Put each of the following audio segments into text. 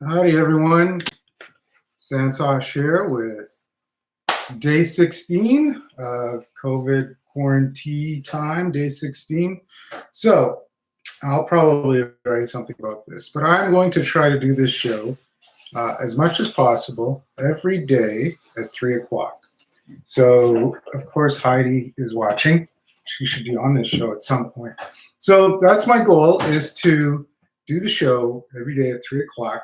Howdy, everyone. Santosh here with day 16 of COVID quarantine time, day 16. So I'll probably write something about this, but I'm going to try to do this show as much as possible every day at 3 o'clock. So, of course, Heidi is watching. She should be on this show at some point. So that's my goal, is to do the show every day at 3 o'clock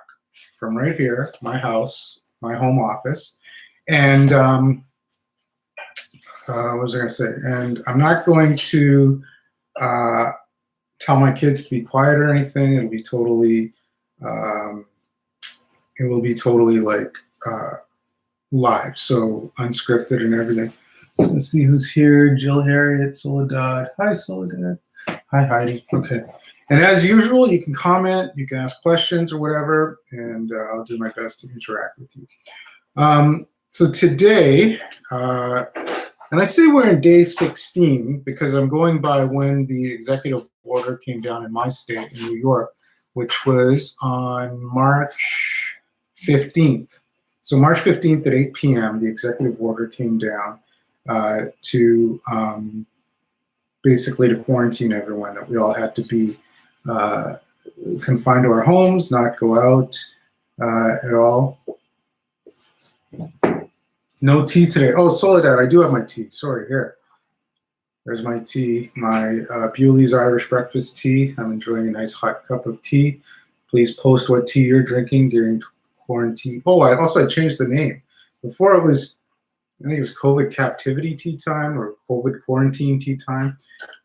from right here, my house, my home office. And what was I going to say? And I'm not going to tell my kids to be quiet or anything. It'll be totally, like live, so unscripted and everything. Let's see who's here. Jill, Harriet, Soledad. Hi, Soledad. Hi, Heidi. Okay. And as usual, you can comment, you can ask questions or whatever, and I'll do my best to interact with you. So today, and I say we're in day 16 because I'm going by when the executive order came down in my state, in New York, which was on March 15th. So March 15th at 8 p.m., the executive order came down to basically to quarantine everyone, that we all had to be confined to our homes, not go out at all. No tea today. Oh, Soledad, I do have my tea. Sorry, here. There's my tea, my Bewley's Irish breakfast tea. I'm enjoying a nice hot cup of tea. Please post what tea you're drinking during quarantine. Oh, I changed the name. Before it was, I think it was COVID captivity tea time or COVID quarantine tea time.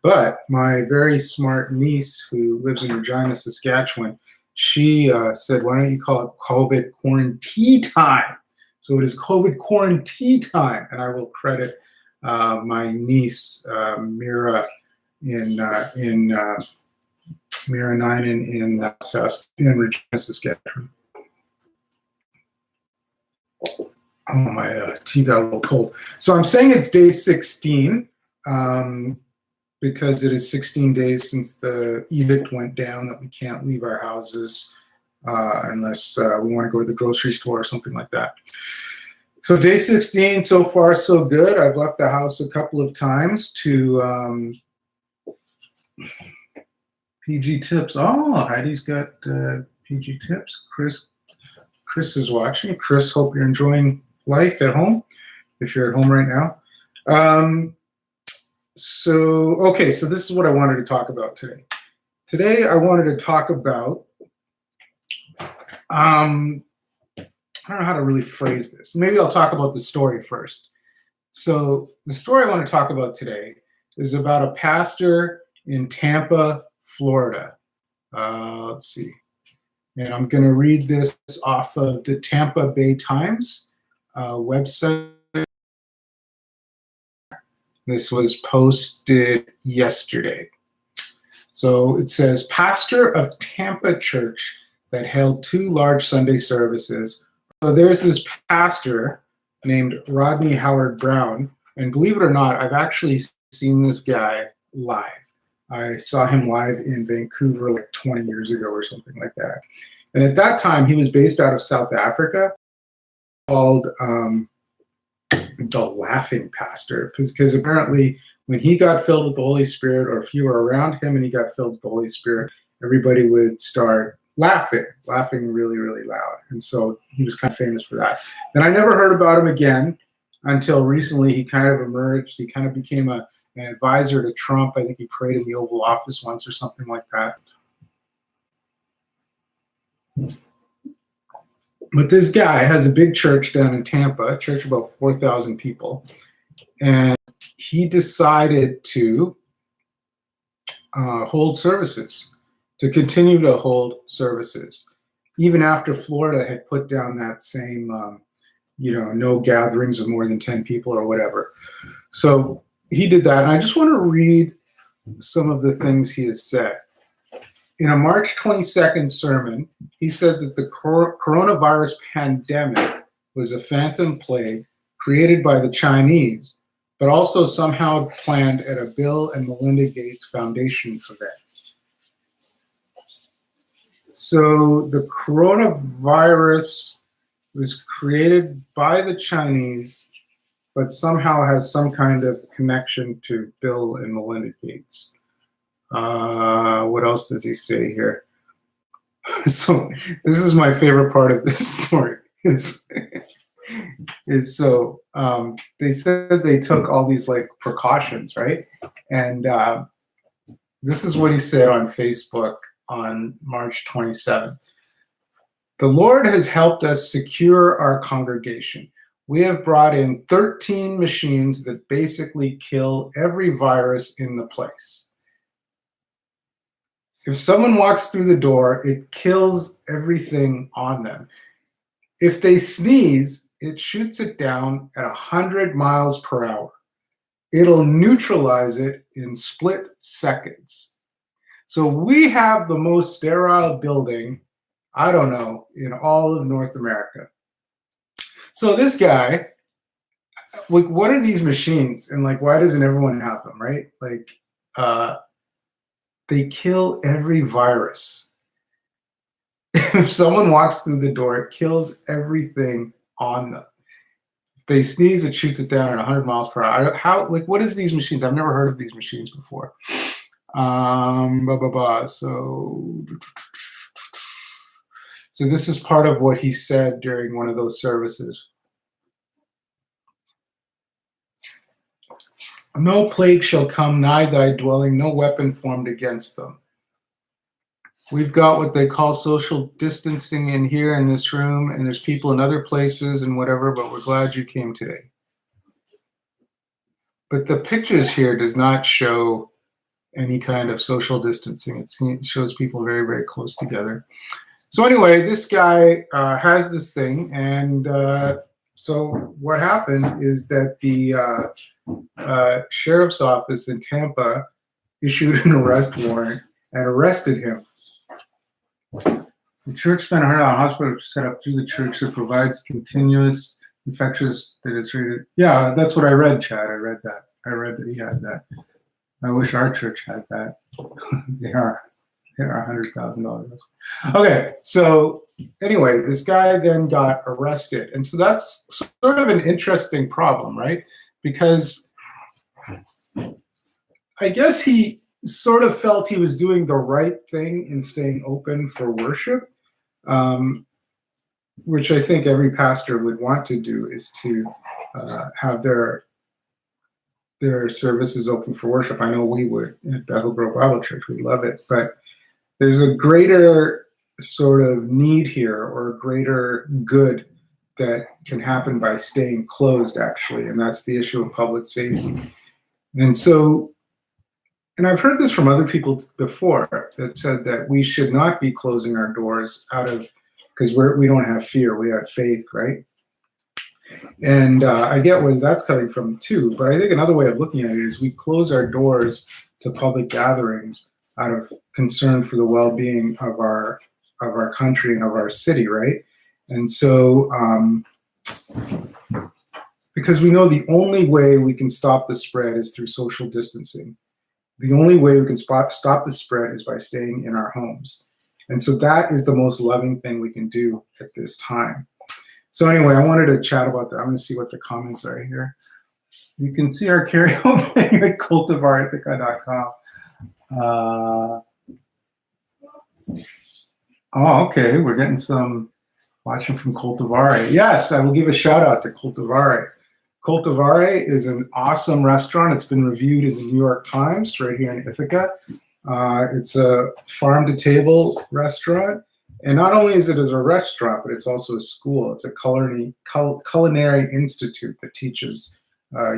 But my very smart niece who lives in Regina, Saskatchewan, she said, why don't you call it COVID quarantine time? So it is COVID quarantine time. And I will credit my niece, Mira, in Mira 9 in Regina, Saskatchewan. Oh, my tea got a little cold. So I'm saying it's day 16 because it is 16 days since the edict went down that we can't leave our houses unless we want to go to the grocery store or something like that. So day 16, so far so good. I've left the house a couple of times to PG Tips. Oh, Heidi's got PG Tips. Chris is watching. Chris, hope you're enjoying life at home, if you're at home right now. So this is what I wanted to talk about today. Today, I wanted to talk about, I don't know how to really phrase this. Maybe I'll talk about the story first. So the story I want to talk about today is about a pastor in Tampa, Florida. Let's see. And I'm going to read this off of the Tampa Bay Times website. This was posted yesterday. So it says, pastor of Tampa church that held 2 large Sunday services. So there's this pastor named Rodney Howard Brown. And believe it or not, I've actually seen this guy live. I saw him live in Vancouver like 20 years ago or something like that. And at that time, he was based out of South Africa, called the Laughing Pastor, because apparently when he got filled with the Holy Spirit, or if you were around him and he got filled with the Holy Spirit, everybody would start laughing really, really loud. And so he was kind of famous for that. Then I never heard about him again until recently. He kind of emerged. He kind of became an advisor to Trump. I think he prayed in the Oval Office once or something like that. But this guy has a big church down in Tampa, a church of about 4,000 people. And he decided to hold services, to continue to hold services, even after Florida had put down that same, no gatherings of more than 10 people or whatever. So he did that. And I just want to read some of the things he has said. In a March 22nd sermon, he said that the coronavirus pandemic was a phantom plague created by the Chinese, but also somehow planned at a Bill and Melinda Gates Foundation event. So the coronavirus was created by the Chinese, but somehow has some kind of connection to Bill and Melinda Gates. What else does he say here? So this is my favorite part of this story. They said they took all these like precautions, right? And this is what he said on Facebook on March 27th. The Lord has helped us secure our congregation. We have brought in 13 machines that basically kill every virus in the place. If someone walks through the door, it kills everything on them. If they sneeze, it shoots it down at 100 miles per hour. It'll neutralize it in split seconds. So we have the most sterile building, I don't know, in all of North America. So this guy, like, what are these machines? And like, why doesn't everyone have them, right? Like, they kill every virus. If someone walks through the door, it kills everything on them. If they sneeze, it shoots it down at 100 miles per hour. How, like, what is these machines? I've never heard of these machines before. So this is part of what he said during one of those services. No plague shall come nigh thy dwelling, no weapon formed against them. We've got what they call social distancing in here in this room, and there's people in other places and whatever, but we're glad you came today. But the pictures here does not show any kind of social distancing. It shows people very, very close together. So anyway, this guy has this thing, and so what happened is that the sheriff's office in Tampa issued an arrest warrant and arrested him. The church spent $100 on a hospital set up through the church that provides continuous infectious that is rated. Yeah, that's what I read, Chad. I read that. I read that he had that. I wish our church had that. They are $100,000. Okay, so anyway, this guy then got arrested. And so that's sort of an interesting problem, right? Because I guess he sort of felt he was doing the right thing in staying open for worship, which I think every pastor would want to do, is to have their services open for worship. I know we would at Bethel Grove Bible Church. We love it. But there's a greater sort of need here, or a greater good that can happen by staying closed, actually, and that's the issue of public safety. And so, and I've heard this from other people before that said that we should not be closing our doors because we don't have fear, we have faith, right? And I get where that's coming from too, but I think another way of looking at it is we close our doors to public gatherings out of concern for the well-being of our country and of our city, right? And so, because we know the only way we can stop the spread is through social distancing. The only way we can stop the spread is by staying in our homes. And so that is the most loving thing we can do at this time. So anyway, I wanted to chat about that. I'm going to see what the comments are here. You can see our karaoke at cultivarithica.com. Oh, okay. We're getting some watching from Cultivare. Yes, I will give a shout out to Cultivare. Cultivare is an awesome restaurant. It's been reviewed in the New York Times right here in Ithaca. It's a farm-to-table restaurant. And not only is it as a restaurant, but it's also a school. It's a culinary institute that teaches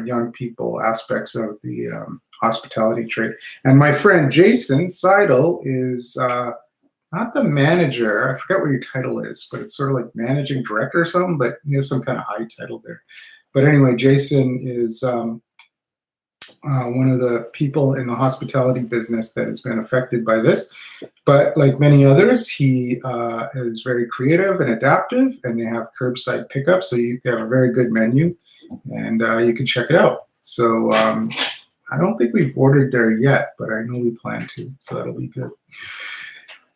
young people aspects of the hospitality trade. And my friend Jason Seidel is not the manager. I forget what your title is, but it's sort of like managing director or something, but he has some kind of high title there. But anyway, Jason is one of the people in the hospitality business that has been affected by this. But like many others, he is very creative and adaptive, and they have curbside pickup. So they have a very good menu, and you can check it out. So I don't think we've ordered there yet, but I know we plan to, so that'll be good.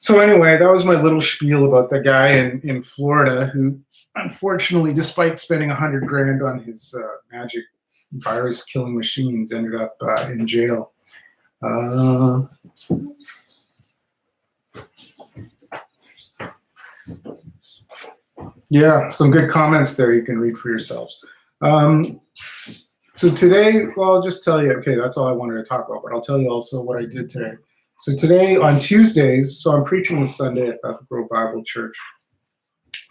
So anyway, that was my little spiel about the guy in Florida who, unfortunately, despite spending $100,000 on his magic virus-killing machines, ended up in jail. Yeah, some good comments there you can read for yourselves. So today, well, I'll just tell you, okay, that's all I wanted to talk about, but I'll tell you also what I did today. So today on Tuesdays, so I'm preaching this Sunday at Bethel Grove Bible Church.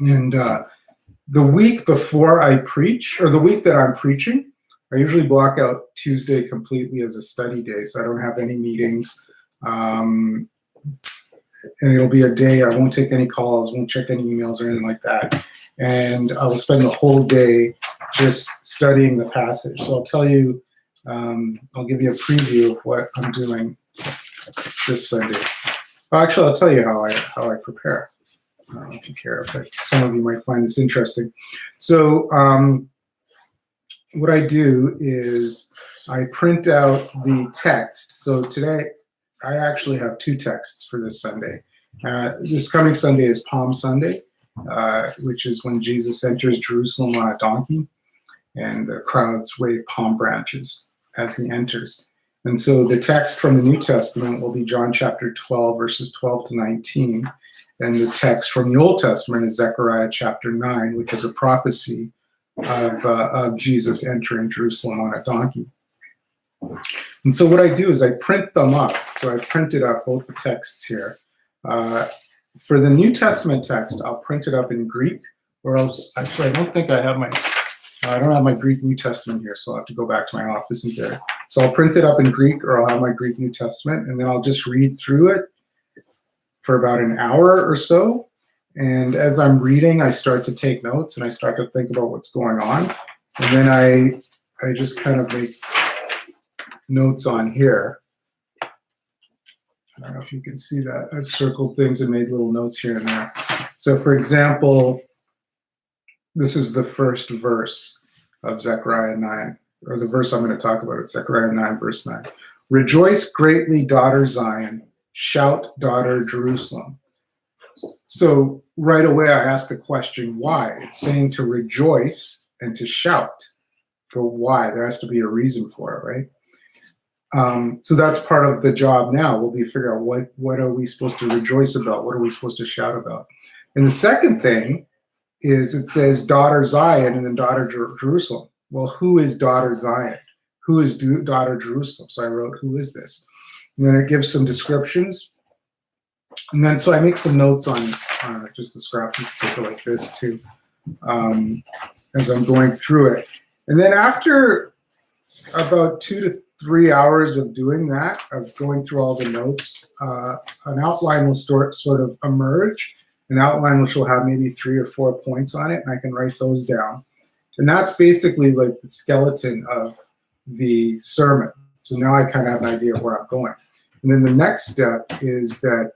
And the week before I preach, or the week that I'm preaching, I usually block out Tuesday completely as a study day, so I don't have any meetings. And it'll be a day I won't take any calls, won't check any emails or anything like that. And I will spend the whole day just studying the passage. So I'll tell you, I'll give you a preview of what I'm doing this Sunday. Well, actually, I'll tell you how I prepare. I don't know if you care, but some of you might find this interesting. So what I do is I print out the text. So today, I actually have two texts for this Sunday. This coming Sunday is Palm Sunday, which is when Jesus enters Jerusalem on a donkey, and the crowds wave palm branches as he enters. And so the text from the New Testament will be John chapter 12, verses 12 to 19. And the text from the Old Testament is Zechariah chapter 9, which is a prophecy of Jesus entering Jerusalem on a donkey. And so what I do is I print them up. So I printed up both the texts here. For the New Testament text, I'll print it up in Greek, or else, actually, I don't think I have I don't have my Greek New Testament here, so I'll have to go back to my office and get it. So I'll print it up in Greek, or I'll have my Greek New Testament, and then I'll just read through it for about an hour or so. And as I'm reading, I start to take notes, and I start to think about what's going on. And then I just kind of make notes on here. I don't know if you can see that. I've circled things and made little notes here and there. So for example, this is the first verse of Zechariah 9, or the verse I'm going to talk about. It's Zechariah 9, verse 9. Rejoice greatly, daughter Zion. Shout, daughter Jerusalem. So right away I ask the question, why? It's saying to rejoice and to shout. But why? There has to be a reason for it, right? So that's part of the job now. We'll be figuring out what are we supposed to rejoice about? What are we supposed to shout about? And the second thing is it says daughter Zion and then daughter Jerusalem. Well, who is daughter Zion? Who is daughter Jerusalem? So I wrote, who is this? And then it gives some descriptions. And then so I make some notes on just a scrap piece of paper like this too, as I'm going through it. And then after about 2 to 3 hours of doing that, of going through all the notes, an outline will sort of emerge, an outline which will have maybe 3 or 4 points on it, and I can write those down. And that's basically like the skeleton of the sermon. So now I kind of have an idea of where I'm going. And then the next step is that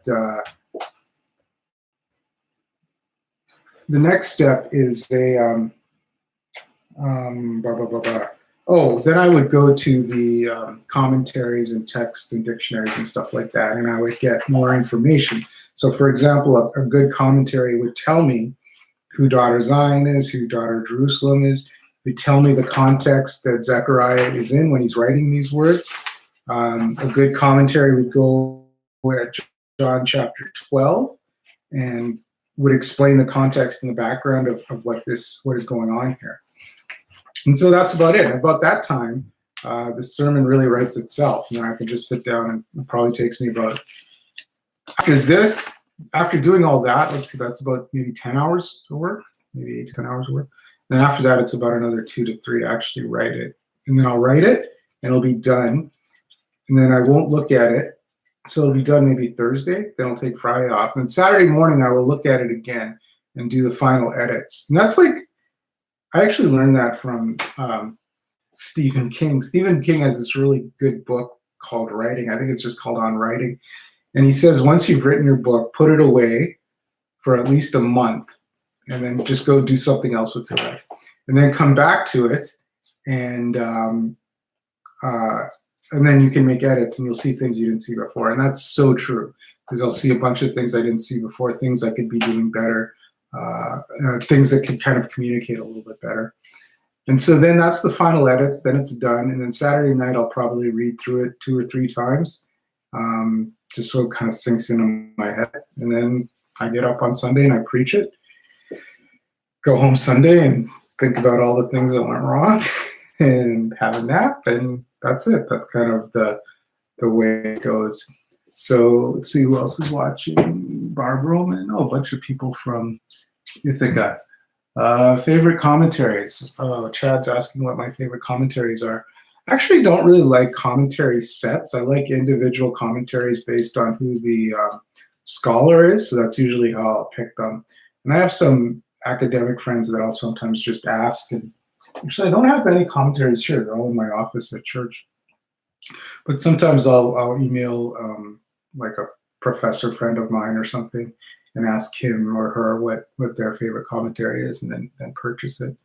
then I would go to the commentaries and texts and dictionaries and stuff like that, and I would get more information. So for example, a good commentary would tell me who daughter Zion is, who daughter Jerusalem is. It would tell me the context that Zechariah is in when he's writing these words. A good commentary would go at John chapter 12 and would explain the context and the background of what is going on here. And so that's about it. About that time, the sermon really writes itself. You know, I can just sit down and it probably takes me about, after doing all that, let's see, that's about maybe 10 hours of work, maybe 8 to 10 hours of work. Then after that, it's about another 2 to 3 to actually write it. And then I'll write it and it'll be done. And then I won't look at it. So it'll be done maybe Thursday. Then I'll take Friday off. And then Saturday morning, I will look at it again and do the final edits. And that's like, I actually learned that from Stephen King. Stephen King has this really good book called Writing. I think it's just called On Writing. And he says, once you've written your book, put it away for at least a month and then just go do something else with your life. And then come back to it and then you can make edits and you'll see things you didn't see before. And that's so true. because I'll see a bunch of things I didn't see before, things I could be doing better, things that could kind of communicate a little bit better. And so then that's the final edit. Then it's done. And then Saturday night, I'll probably read through it 2 or 3 times, just so it kind of sinks in my head. And then I get up on Sunday and I preach it. Go home Sunday and think about all the things that went wrong and have a nap. And that's it. That's kind of the way it goes. So let's see who else is watching. Barb Roman. Oh, a bunch of people from Ithaca. Favorite commentaries. Oh, Chad's asking what my favorite commentaries are. I actually don't really like commentary sets. I like individual commentaries based on who the scholar is. So that's usually how I'll pick them. And I have some academic friends that I'll sometimes just ask. And actually, I don't have any commentaries here. They're all in my office at church. But sometimes I'll email like a professor friend of mine or something and ask him or her what their favorite commentary is, and then purchase it.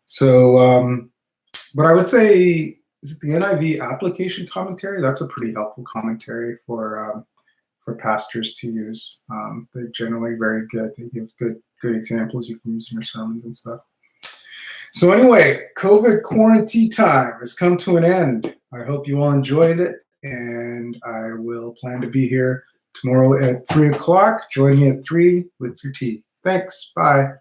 So, but I would say, is it the NIV application commentary? That's a pretty helpful commentary for pastors to use. They're generally very good. They give good examples you can use in your sermons and stuff. So anyway, COVID quarantine time has come to an end. I hope you all enjoyed it, and I will plan to be here tomorrow at 3 o'clock. Join me at 3 with your tea. Thanks. Bye.